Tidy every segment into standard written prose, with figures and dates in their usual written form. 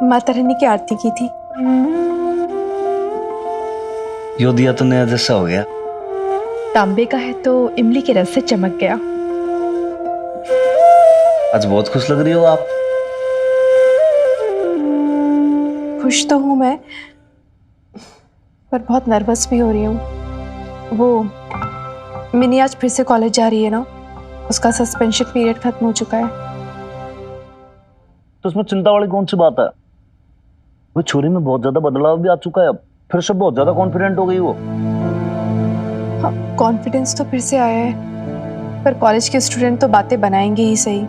माता रानी की आरती की थी। यो दिया तो नया जैसा हो गया। तांबे का है तो इमली के रस से चमक गया। आज बहुत खुश लग रही हो आप। खुश तो हूं मैं, पर बहुत नर्वस भी हो रही हूँ। वो मिनी आज फिर से कॉलेज जा रही है ना, उसका सस्पेंशन पीरियड खत्म हो चुका है। तो उसमें चिंता वाली कौन सी बात है? वो छोरी में बहुत ज्यादा बदलाव भी आ चुका है, अब फिर से बहुत ज्यादा कॉन्फिडेंट हो गई वो। हाँ, कॉन्फिडेंस तो फिर से आया है, पर कॉलेज के स्टूडेंट तो बातें बनाएंगे ही सही।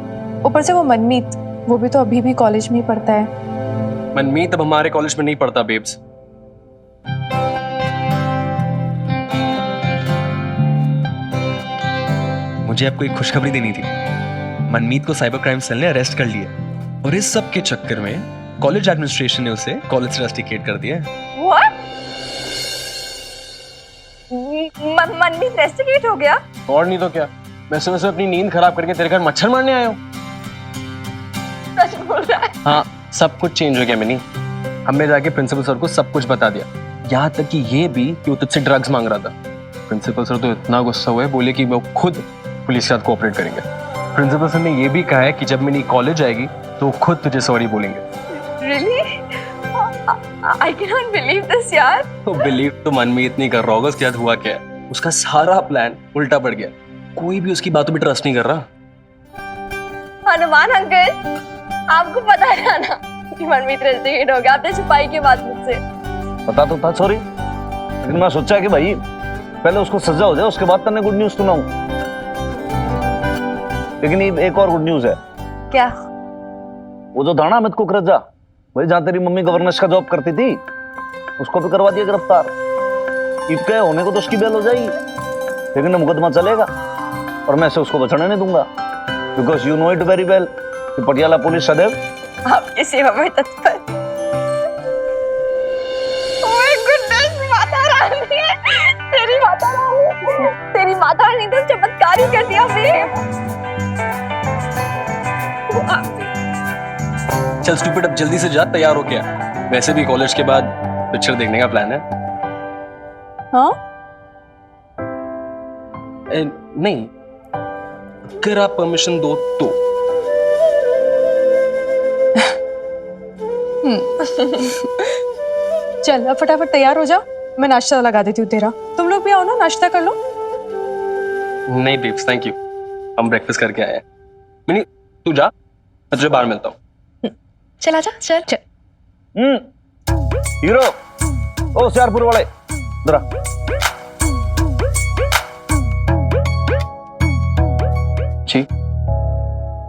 ऊपर से वो मनमीत, वो भी तो अभी भी कॉलेज में ही पढ़ता है। मनमीत अब हमारे कॉलेज में नहीं पढ़ता बेब्स। मुझे आपको एक खुशखबरी देनी थी। मनमीत को साइबर क्राइम सेल ने अरेस्ट कर लिया और इस सब के चक्कर में कॉलेज एडमिनिस्ट्रेशन ने उसे कॉलेज से रस्टिकेट कर दिया है। मनमीत रेस्टिकेट हो गया? और नहीं तो क्या, मैं सुबह से अपनी नींद खराब करके तेरे घर मच्छर मारने आया हूँ। सच बोल रहा है? हाँ, सब कुछ चेंज हो गया मिनी। हमने जाके प्रिंसिपल सर को सब कुछ बता दिया, यहाँ तक कि ये भी कि वो तुझसे ड्रग्स मांग रहा था। प्रिंसिपल सर तो इतना गुस्सा हुए, बोले कि वो खुद पुलिस के साथ कोऑपरेट करेंगे। प्रिंसिपल सर ने ये भी कहा है कि जब मिनी कॉलेज आएगी तो वो खुद तुझे सॉरी बोलेंगे। Really? I cannot believe this यार। तो बिलीव तो मनमीत नहीं कर रहा होगा, उसके साथ हुआ क्या है। उसका सारा प्लान उल्टा पड़ गया, कोई भी उसकी बातों पे ट्रस्ट नहीं कर रहा। हनुमान अंकल, आपको पता है ना कि मनमीत रेस्टिकेट हो गया, आपने छुपाई की बात मुझसे। पता तो था सॉरी, लेकिन मैं सोचा कि भाई पहले उसको सजा हो जाए, उसके बाद तन्ने गुड न्यूज सुनाऊं। लेकिन एक और गुड न्यूज है। क्या? वो जो दाना अमित कुकरेजा, वही जहाँ तेरी मम्मी गवर्नेंस का जॉब करती थी, उसको भी करवा दिया गिरफ्तार। इनके होने को तो उसकी बेल हो जाएगी, लेकिन मुकदमा चलेगा और मैं से उसको बचने नहीं दूंगा। Because you know it very well कि पटियाला पुलिस सदैव आपकी सेवा में तत्पर। तेरी माता रानी तो चमत्कार ही कर दिया फिर। चल स्टूपिड, अब जल्दी से जा, तैयार हो क्या। वैसे भी कॉलेज के बाद पिक्चर देखने का प्लान है। हाँ? नहीं, अगर आप परमिशन दो तो। चल अब फटाफट तैयार हो जा, मैं नाश्ता लगा देती हूँ तेरा। तुम लोग भी आओ ना, नाश्ता कर लो। नहीं बेब्स, थैंक यू, हम ब्रेकफास्ट करके आए हैं। मिनी तू जा, मैं तुझे बाहर मिलता हूँ। चल आजा, चल चल। हीरो, ओ सियारपुर वाले जरा। जी,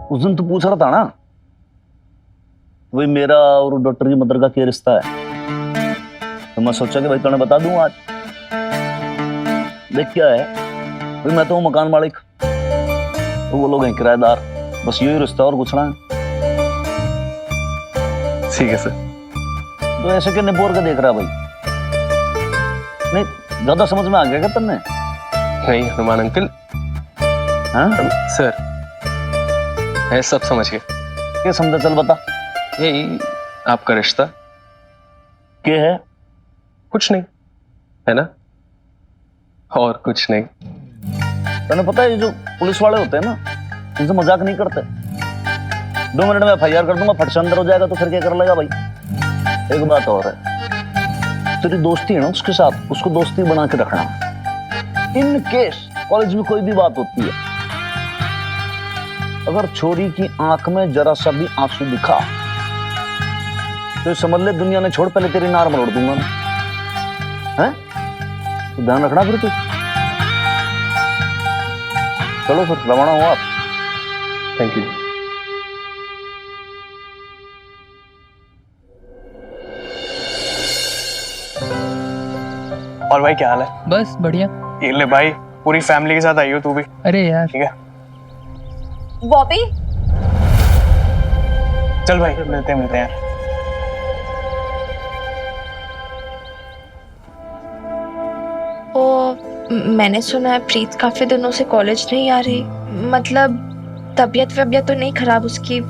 उस दिन तू पूछ रहा था ना, वही मेरा और डॉक्टर की मदर का क्या रिश्ता है, तो मैं सोचा कि भाई तुम्हें बता दूं आज। देख क्या है भाई, मैं तो हूँ मकान मालिक, तो वो लोग हैं किराएदार, बस यही रिश्ता और कुछ ना है। ठीक है सर। तो ऐसे क्या निपोर के देख रहा भाई? नहीं ज्यादा समझ में आ गया क्या तुमने? नहीं हनुमान अंकल। हाँ सर, मैं सब समझ गए। क्या समझा, चल बता। यही आपका रिश्ता। क्या है? कुछ नहीं, है ना, और कुछ नहीं। तने पता है ये जो पुलिस वाले होते हैं ना, इनसे मजाक नहीं करते। 2 मिनट में FIR कर दूंगा, फट से अंदर हो जाएगा, तो फिर क्या कर लेगा भाई। एक बात और है, तेरी दोस्ती है ना उसके साथ, उसको दोस्ती बना के रखना। इन केस कॉलेज में कोई भी बात होती है, अगर छोरी की आंख में जरा सा भी आंसू दिखा तो समझ ले दुनिया ने छोड़, पहले तेरी नार मरोड़ दूंगा मैं। हैं? तो ध्यान रखना फिर तू। चलो फिर रवाना हो आप। Thank you. और भाई क्या हाल है? बस बढ़िया। ये ले भाई, पूरी फैमिली के साथ आई हो तू भी। अरे यार ठीक है, बॉबी, चल भाई मिलते हैं यार। मैंने सुना है प्रीत काफी दिनों से कॉलेज नहीं आ रही, मतलब तबीयत वबीयत तो नहीं खराब उसकी?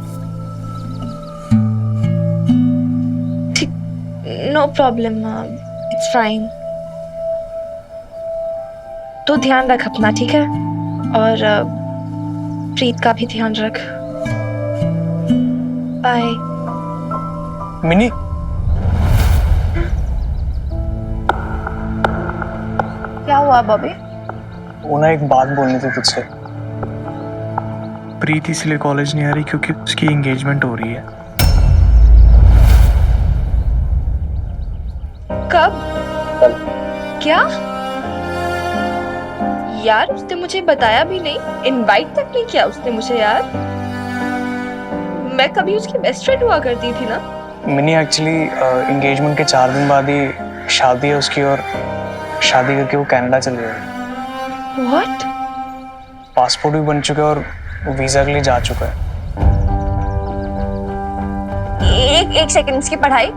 No problem, it's fine. तो ध्यान रख अपना, ठीक है? और प्रीत का भी ध्यान रख। बाय। मिनी, क्या हुआ बॉबी? वो ना एक बात बोलनी थी तुझसे। प्रीत इसलिए कॉलेज नहीं आ रही क्योंकि उसकी एंगेजमेंट हो रही है। कब? क्या यार, उसने मुझे बताया भी नहीं, इनवाइट तक नहीं किया उसने मुझे यार। मैं कभी उसकी बेस्ट फ्रेंड हुआ करती थी ना। मिनी एक्चुअली एंगेजमेंट के 4 दिन बाद ही शादी है उसकी, और शादी करके वो कनाडा चली गई। व्हाट? पासपोर्ट भी बन चुका है और वीजा के लिए जा चुका है। एक सेकंड, इसकी पढ़ाई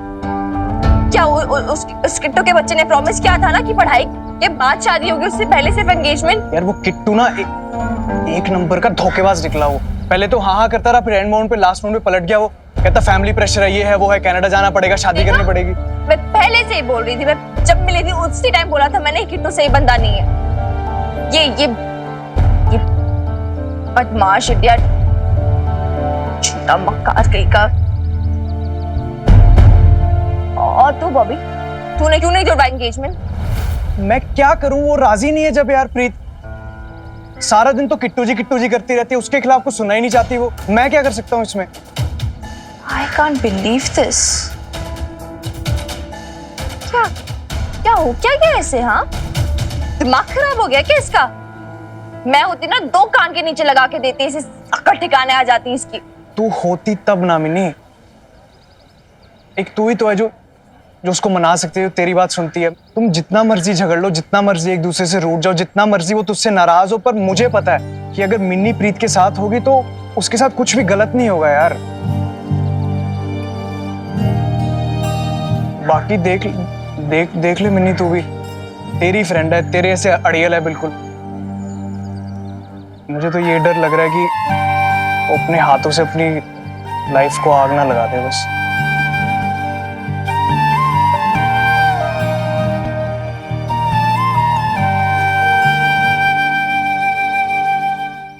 क्या उस किट्टू के बच्चे ने प्रॉमिस किया था ना कि पढ़ाई के बाद शादी होगी, उससे पहले सिर्फ एंगेजमेंट। यार वो किट्टू ना एक नंबर का धोखेबाज निकला। वो पहले तो हाँ करता रहा, फिर एंड मोमेंट पे लास्ट मोमेंट पे पलट गया। वो कहता फैमिली प्रेशर है, ये है वो है, कनाडा जाना पड़ेगा, शादी करनी पड़ेगी। मैं पहले से ही बोल रही थी, मैं जब मिली थी उसी टाइम बोला था मैंने, किट्टू सही बंदा नहीं है। ये बदमाश इडियट, छोटा मक्कार कहीं का। और तू बॉबी, तूने क्यों नहीं जोड़ा एंगेजमेंट? मैं क्या करूं, वो राजी नहीं है। जब यार प्रीत सारा दिन तो किट्टू जी करती रहती है, उसके खिलाफ कुछ सुनना ही नहीं चाहती वो। मैं क्या कर सकता हूँ इसमें? I can't believe this। क्या हो क्या ऐसे? हाँ, दिमाग खराब हो गया क्या इसका? मैं होती ना 2 कान के नीचे लगा के देती, इसे अकड़ ठिकाने आ जाती इसकी। तू होती तब ना मिनी। एक तू ही तो है जो उसको मना सकती है, तेरी बात सुनती है। तुम जितना मर्जी झगड़ लो, जितना मर्जी एक दूसरे से रूठ जाओ, जितना मर्जी वो तुझसे नाराज हो, पर मुझे पता है कि अगर मिन्नी प्रीत के साथ होगी तो उसके साथ कुछ भी गलत नहीं होगा यार। बाकी देख ले मिन्नी, तू भी तेरी फ्रेंड है, तेरे ऐसे अड़ियल है बिल्कुल। मुझे तो ये डर लग रहा है कि वो अपने हाथों से अपनी लाइफ को आग ना लगा दे बस।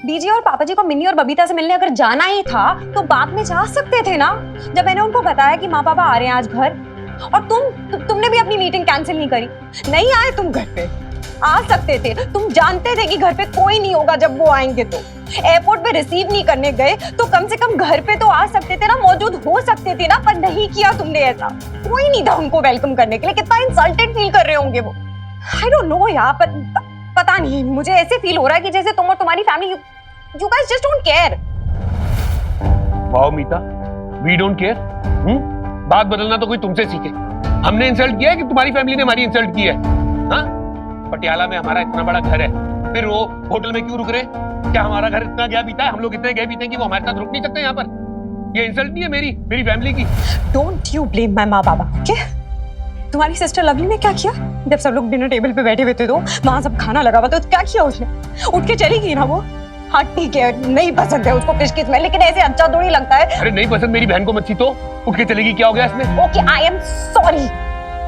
बीजी और पापा जी को मिन्नी और बबीता से मिलने अगर जाना ही था तो बाद में जा सकते थे ना। जब मैंने उनको बताया कि माँ पापा आ रहे हैं आज घर, और तुमने भी अपनी मीटिंग कैंसिल नहीं करी, नहीं आए तुम घर पे। आ सकते थे, तुम जानते थे कि घर पे कोई नहीं होगा जब वो आएंगे। तो एयरपोर्ट पे रिसीव नहीं करने गए तो कम से कम घर पे तो आ सकते थे ना, मौजूद हो सकते थे ना, पर नहीं किया तुमने ऐसा। कोई नहीं था उनको वेलकम करने के लिए। कितना इंसल्टेड फील कर रहे होंगे वो। आई डोंट नो यार, पर पता नहीं, मुझे ऐसे फील हो रहा है कि जैसे तुम और तुम्हारी family, you guys just don't care। Wow Meeta, we don't care। बात बदलना तो कोई तुमसे सीखे। हमने इंसल्ट किया है कि तुम्हारी फैमिली ने हमारी इंसल्ट की है? हाँ, पटियाला में हमारा इतना बड़ा घर है, फिर वो होटल में क्यों रुक रहे? क्या हमारा घर इतना गया बीता है, हम लोग इतने गए बीते कि वो हमारे साथ रुक नहीं सकते यहाँ पर? ये इंसल्ट नहीं है मेरी फैमिली की। Don't you blame my माँ बाबा, okay? तुम्हारी सिस्टर लवली ने क्या किया? जब सब लोग डिनर टेबल पे बैठे हुए थे तो वहां सब खाना लगा हुआ था, तो क्या किया उसने? उठ के चली गई ना वो। हाँ ठीक है, नहीं पसंद है उसको फिश की स्मेल, लेकिन ऐसे अच्छा थोड़ी लगता है। अरे नहीं पसंद मेरी बहन को मच्छी तो उठ के चलेगी, क्या हो गया इसमें? ओके, आई एम सॉरी,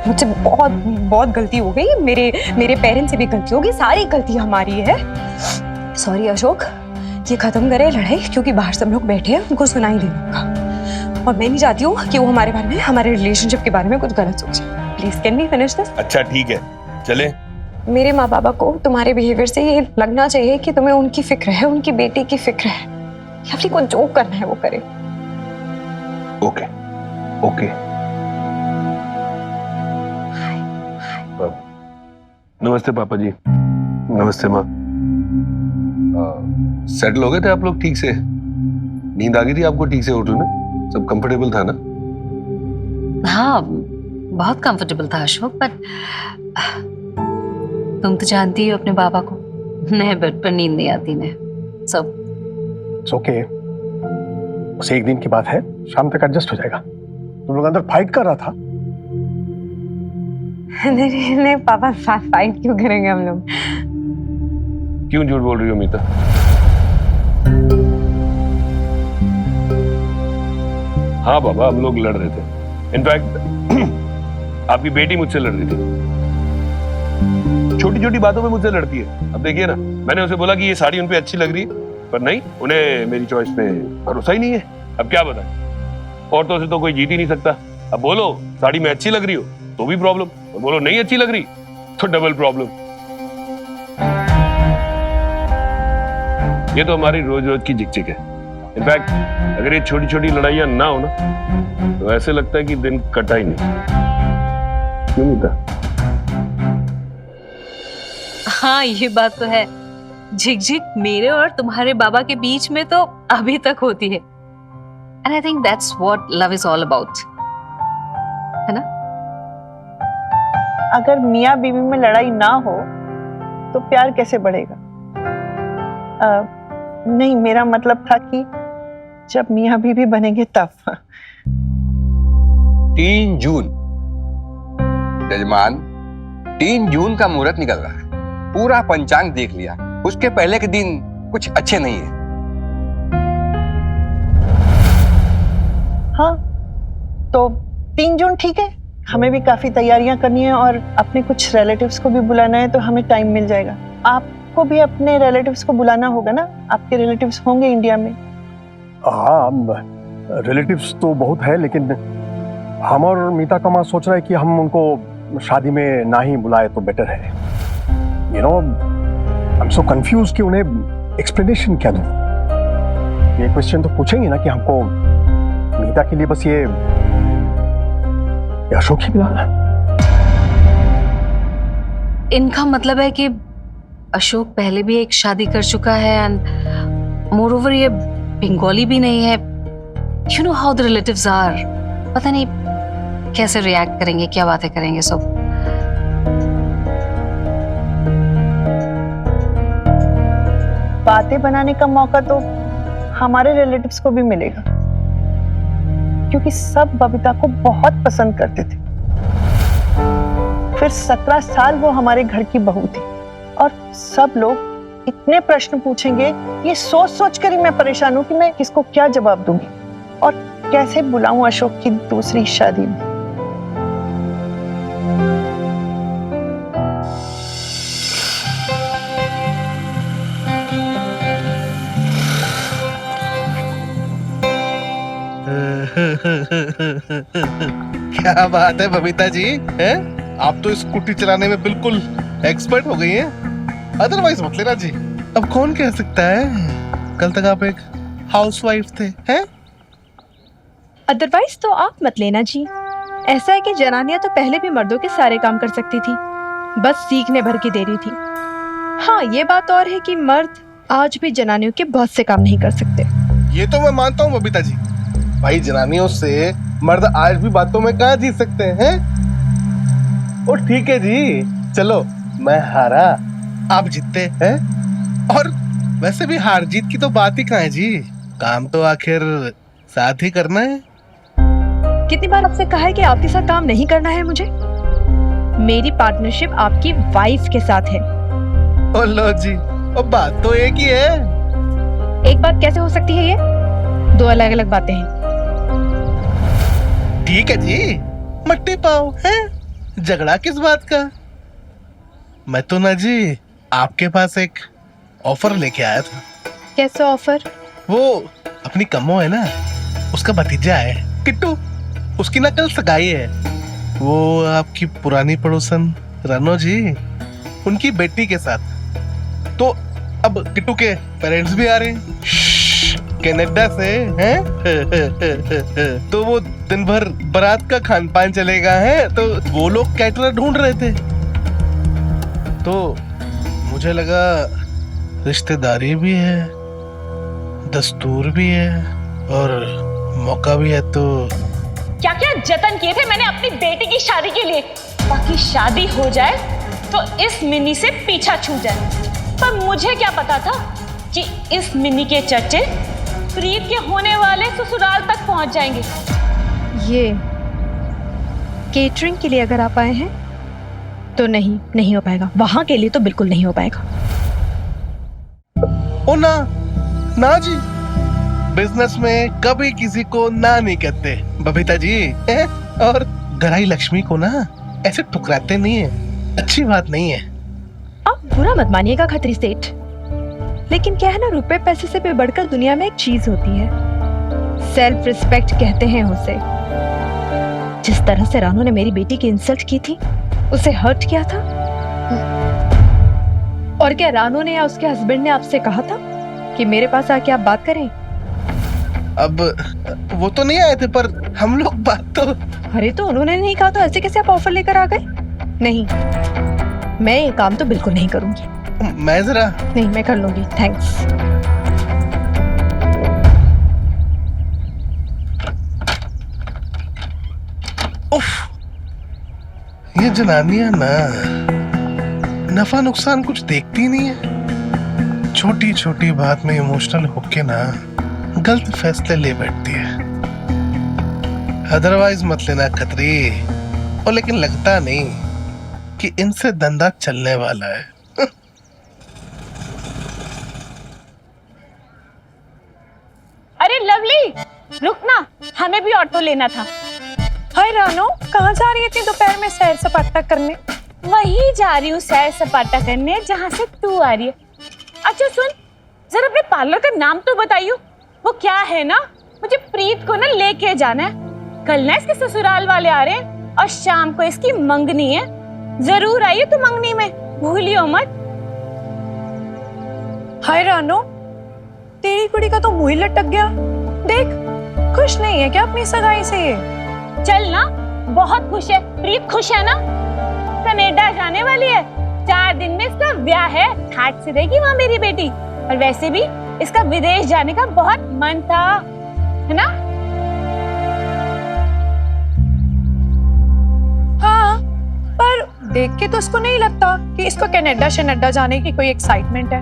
मुझसे बहुत गलती हो गई। मेरे पेरेंट्स से भी गलती होगी, सारी गलती हमारी है। सॉरी अशोक, ये खत्म करे लड़ाई, क्योंकि बाहर सब लोग बैठे हैं, उनको सुनाई देने का। और मैं नहीं चाहती हूँ कि वो हमारे बारे में, हमारे रिलेशनशिप के बारे में कुछ गलत सोचे। Please can we finish this? अच्छा ठीक है, चले। मेरे माँ बाबा को तुम्हारे बिहेवियर से ये लगना चाहिए कि तुम्हें उनकी फिक्र है, उनकी बेटी की फिक्र है। लवली को जो करना है वो करे। Okay okay. नमस्ते पापा जी। नमस्ते माँ। सेटल हो गए थे आप लोग ठीक से? नींद आ गई थी आपको ठीक से होटल में? सब कंफर्टेबल था ना? हाँ, बहुत कंफर्टेबल था अशोक, बट तुम तो जानती हो अपने बाबा को, नए बेड पर नींद नहीं आती ने सब। It's okay। बस एक दिन की बात है, शाम तक एडजस्ट हो जाएगा। तुम लोग अंदर फाइट कर रहा था? नहीं पापा, फाइट क्यों करेंगे हम लोग? क्यों झूठ बोल रही हो मीता? हाँ बाबा, हम लोग लड़ रहे थे। इनफैक्ट आपकी बेटी मुझसे लड़ रही थी, छोटी छोटी बातों में मुझसे लड़ती है। अब देखिए ना, मैंने उसे बोला कि ये साड़ी उन पे अच्छी लग रही है, पर नहीं, उन्हें मेरी चॉइस पे भरोसा ही नहीं है। अब क्या बताएं, औरतों से तो कोई जीत ही नहीं सकता। अब बोलो साड़ी में अच्छी लग रही हो तो भी प्रॉब्लम, और बोलो नहीं अच्छी लग रही तो डबल प्रॉब्लम। ये तो हमारी रोज रोज की झिकझिक है। इनफैक्ट अगर ये छोटी छोटी लड़ाइयां ना हो ना, तो ऐसे लगता है कि दिन कटा ही नहीं। क्यों नहीं था? हाँ, ये बात तो है। झिकझिक मेरे और तुम्हारे बाबा के बीच में तो अभी तक होती है। And I think that's what love is all about, है ना? अगर मियाँ बीवी में लड़ाई ना हो तो प्यार कैसे बढ़ेगा? नहीं, मेरा मतलब था कि जब मियाँ बीवी बनेंगे तब। 3 जून जजमान, 3 जून का मुहूर्त निकल रहा है। पूरा पंचांग देख लिया, उसके पहले के दिन कुछ अच्छे नहीं है। हाँ, तो 3 जून ठीक है। हमें भी काफी तैयारियां करनी है और अपने कुछ रिलेटिव्स को भी बुलाना है, तो हमें टाइम मिल जाएगा। आपको भी अपने रिलेटिव्स को बुलाना होगा ना? आपके रिलेटिव्स होंगे इंडिया में। हाँ, रिलेटिव्स तो बहुत है, लेकिन हम और मीता का माँ सोच रहा है कि हम उनको शादी में ना ही बुलाए तो बेटर है। You no, I am so confuse कि उन्हें एक्सप्लेनेशन क्या दूं। ये क्वेश्चन तो पूछेंगे ना कि हमको मीता के लिए बस ये अशोक ही मिला। इनका मतलब है कि अशोक पहले भी एक शादी कर चुका है एंड मोर ओवर ये बंगाली भी नहीं है। You know how the relatives are, पता नहीं कैसे रिएक्ट करेंगे, क्या बातें करेंगे सब। बातें बनाने का मौका तो हमारे रिलेटिव्स को भी मिलेगा, क्योंकि सब बबीता को बहुत पसंद करते थे। फिर 17 साल वो हमारे घर की बहू थी और सब लोग इतने प्रश्न पूछेंगे, ये सोच सोच कर ही मैं परेशान हूं कि मैं किसको क्या जवाब दूंगी और कैसे बुलाऊं अशोक की दूसरी शादी में। क्या बात है बबीता जी, हैं? आप तो स्कूटी चलाने में बिल्कुल एक्सपर्ट हो गई हैं। अदरवाइज मत लेना जी। अब कौन कह सकता है, कल तक आप एक हाउसवाइफ थे, हैं? अदरवाइज तो आप मत लेना जी। ऐसा है कि जनानियां तो पहले भी मर्दों के सारे काम कर सकती थी, बस सीखने भर की देरी थी। हाँ, ये बात और है कि मर्द आज भी जनानियों के बहुत से काम नहीं कर सकते। ये तो मैं मानता हूँ बबीता जी, भाई जनानियों से मर्द आज भी बातों में कहाँ जीत सकते हैं? और ठीक है जी, चलो मैं हारा, आप जीतते हैं। और वैसे भी हार जीत की तो बात ही कहाँ है जी, काम तो आखिर साथ ही करना है। कितनी बार आपसे कहा है कि आपके साथ काम नहीं करना है मुझे? मेरी पार्टनरशिप आपकी वाइफ के साथ है। ओ लो जी, अब बात तो एक ही है। एक बात कैसे हो सकती है? ये 2 अलग अलग बातें हैं। ठीक है जी, मट्टी पाओ, हैं? झगड़ा किस बात का? मैं तो ना जी आपके पास एक ऑफर लेके आया था। कैसा ऑफर? वो अपनी कमो है ना, उसका भतीजा है किट्टू, उसकी ना कल सगाई है। वो आपकी पुरानी पड़ोसन रनो जी, उनकी बेटी के साथ। तो अब किट्टू के पेरेंट्स भी आ रहे हैं कनाडा से, हैं? तो वो दिन भर बारात का खान पान चलेगा, है तो वो लोग कैटरर ढूंढ रहे थे। तो मुझे लगा रिश्तेदारी भी है, दस्तूर भी है और मौका भी है, तो क्या क्या जतन किए थे मैंने अपनी बेटी की शादी के लिए, ताकि शादी हो जाए तो इस मिनी से पीछा छूट जाए। पर मुझे क्या पता था कि इस मिनी के चर्चे प्रीत के होने वाले ससुराल तक पहुंच जाएंगे। ये केटरिंग के लिए अगर आप आए हैं तो नहीं हो पाएगा। वहां के लिए तो बिल्कुल नहीं हो पाएगा। ओ ना ना जी, बिजनेस में कभी किसी को ना नहीं कहते बबीता जी, हैं? और गराई लक्ष्मी को ना ऐसे ठुकराते नहीं है, अच्छी बात नहीं है। आप बुरा मत मानिएगा खत्री सेठ, लेकिन क्या है ना, रुपए पैसे से भी बढ़कर दुनिया में एक चीज होती है, सेल्फ रिस्पेक्ट कहते हैं उसे। जिस तरह से रानू ने मेरी बेटी की इंसल्ट की थी, उसे हर्ट किया था। और क्या रानू ने या उसके हस्बैंड ने आपसे कहा था कि मेरे पास आके आप बात करें? अब वो तो नहीं आए थे, पर हम लोग बात तो। अरे तो उन्होंने नहीं कहा तो ऐसे कैसे आप ऑफर लेकर आ गए? नहीं, मैं ये काम तो बिल्कुल नहीं करूंगी। मैं जरा नहीं, मैं कर लूंगी, थैंक्स। उफ, ये जनानियां ना नफा नुकसान कुछ देखती नहीं है, छोटी छोटी बात में इमोशनल होके ना गलत फैसले ले बैठती है। अदरवाइज मत लेना खतरी, और लेकिन लगता नहीं कि इनसे धंधा चलने वाला है। अरे लवली, रुक ना, हमें भी ऑटो लेना था। हाय रानो, कहाँ जा रही है इतनी दोपहर में सैर सपाटा करने? वही जा रही हूँ सैर सपाटा करने जहाँ से तू आ रही है। अच्छा सुन, जरा अपने पार्लर का नाम तो बताइयो, वो क्या है ना, मुझे प्रीत को ना लेके जाना है। कल ना इसके ससुराल वाले आ रहे हैं और शाम को इसकी मंगनी है। जरूर आइए तू मंगनी में, भूलियो मत। हाय रानो, तेरी कुड़ी का तो मुंह ही लटक गया। देख, खुश नहीं है क्या अपनी सगाई से ये? चल ना, बहुत खुश है। प्रीत खुश है ना? कनाडा जाने वाली है, 4 दिन में इसका ब्याह है, ठाट से रहेगी वहाँ मेरी बेटी। और वैसे भी इसका विदेश जाने का बहुत मन था, है ना? हाँ, पर देख के तो इसको नहीं लगता कि इसको कनाडा शनाडा जाने की कोई एक्साइटमेंट है।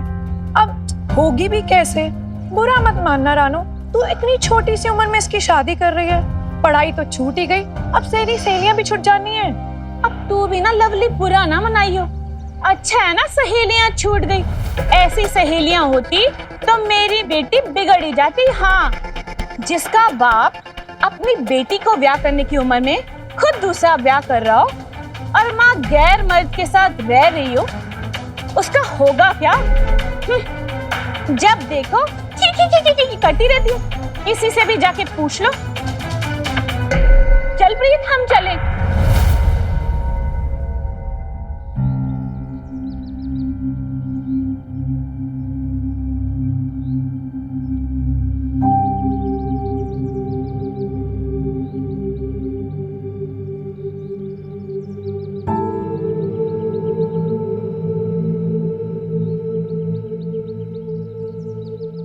अब होगी भी कैसे? बुरा मत मानना रानो, तू इतनी छोटी सी उम्र में इसकी शादी कर रही है। पढ़ाई तो छूट ही गई, अब तेरी सहेलियां भी छूट जानी है। अब तू भी ना लवली बुरा ना मनाइयो। अच्छा है ना सहेलियां छूट गई, ऐसी सहेलियां होती तो मेरी बेटी बिगड़ ही जाती। हाँ, जिसका बाप अपनी बेटी को ब्याह करने की उम्र में खुद दूसरा ब्याह कर रहा हो और माँ गैर मर्द के साथ रह रही हो, उसका होगा क्या? जब देखो की करती रहती है। किसी से भी जाके पूछ लो। चल प्रीत, हम चलें।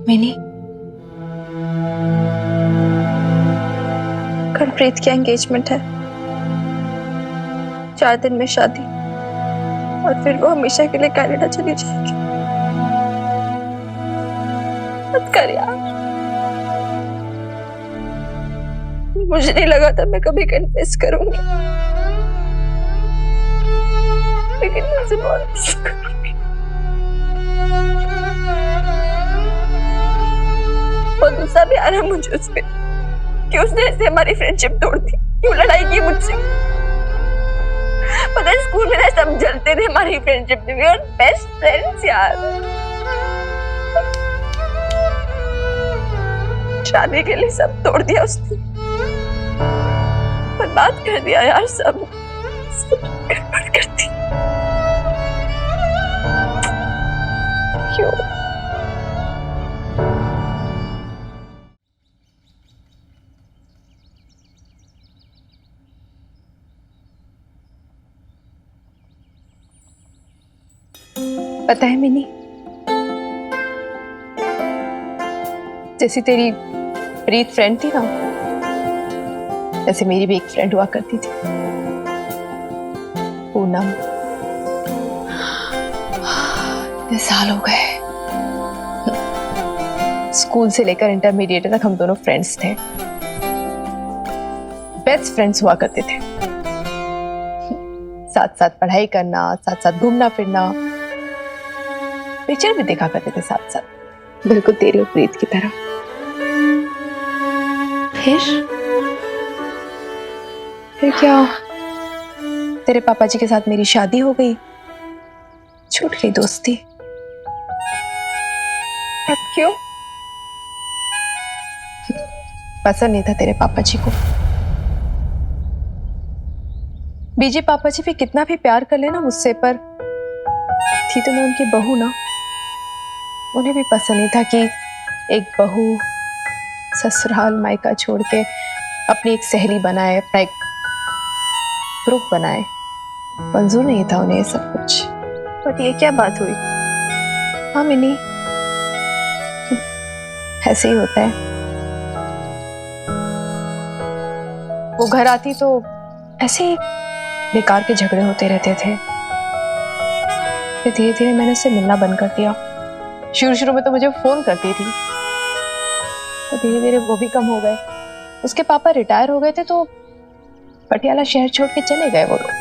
मिनी, कल प्रीत की एंगेजमेंट है, 4 दिन में शादी, और फिर वो हमेशा के लिए कनाडा चली जाएगी। मत कर यार, मुझे नहीं लगा था मैं कभी कन्फेस करूंगी, लेकिन मुझे बहुत मिस करूंगी। बहुत गुस्सा भी आ रहा है मुझे उस पे कि उसने ऐसे हमारी फ्रेंडशिप तोड़ दी, क्यों लड़ाई की मुझसे। पता है स्कूल में ना सब जलते थे हमारी फ्रेंडशिप में, और बेस्ट फ्रेंड्स यार। शादी के लिए सब तोड़ दिया उसने, बर्बाद कर दिया यार सब गड़बड़ कर दी। क्यों? पता है मिनी, जैसी तेरी प्रीत फ्रेंड थी ना, ऐसे मेरी भी एक फ्रेंड हुआ करती थी, पूनम। इतने साल हो गए, स्कूल से लेकर इंटरमीडिएट तक हम दोनों फ्रेंड्स थे, बेस्ट फ्रेंड्स हुआ करते थे। साथ साथ पढ़ाई करना, साथ साथ घूमना फिरना, पिक्चर भी देखा करते थे साथ साथ, बिल्कुल तेरी और प्रीत की तरह। फिर क्या तेरे पापा जी के साथ मेरी शादी हो गई, छूट गई दोस्ती। पर क्यों? पसंद नहीं था तेरे पापा जी को। बीजे पापा जी भी कितना भी प्यार कर लेना मुझसे, पर थी तो मैं उनकी बहू ना। उन्हें भी पसंद नहीं था कि एक बहू ससुराल मायका छोड़ के अपनी एक सहेली बनाए, अपना एक ग्रुप बनाए। मंजूर नहीं था उन्हें ये सब कुछ। बट ये क्या बात हुई? हाँ मिनी, ऐसे ही होता है। वो घर आती तो ऐसे ही बेकार के झगड़े होते रहते थे। फिर धीरे धीरे मैंने उससे मिलना बंद कर दिया। शुरू शुरू में तो मुझे फोन करती थी, तो धीरे धीरे वो भी कम हो गए। उसके पापा रिटायर हो गए थे तो पटियाला शहर छोड़ के चले गए वो लोग।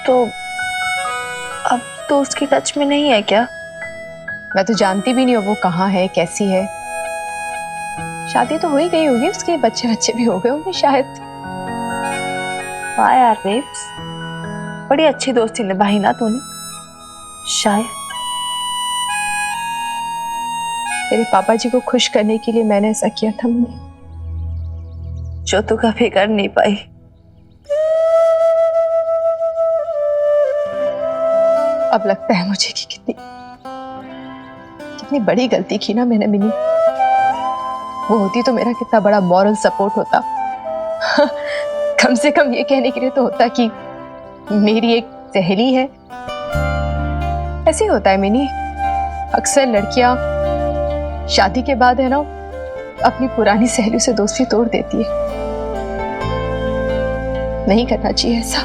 तो अब तो उसकी टच में नहीं है क्या? मैं तो जानती भी नहीं हूँ वो कहाँ है, कैसी है। शादी तो हो ही गई होगी उसके, बच्चे बच्चे भी हो गए होंगे शायद। वाह यार बेब्स, बड़ी अच्छी दोस्ती निभाई ना तूने। शायद तेरे पापा जी को खुश करने के लिए मैंने ऐसा किया था मम्मी, जो तू कभी कर नहीं पाई। अब लगता है मुझे कि कितनी बड़ी गलती की ना मैंने मिनी। वो होती तो मेरा कितना बड़ा मॉरल सपोर्ट होता। कम से कम ये कहने के लिए तो होता कि मेरी एक सहेली है। ऐसे ही होता है मिनी, अक्सर लड़कियां शादी के बाद है ना अपनी पुरानी सहेलियों से दोस्ती तोड़ देती है। नहीं करना चाहिए ऐसा।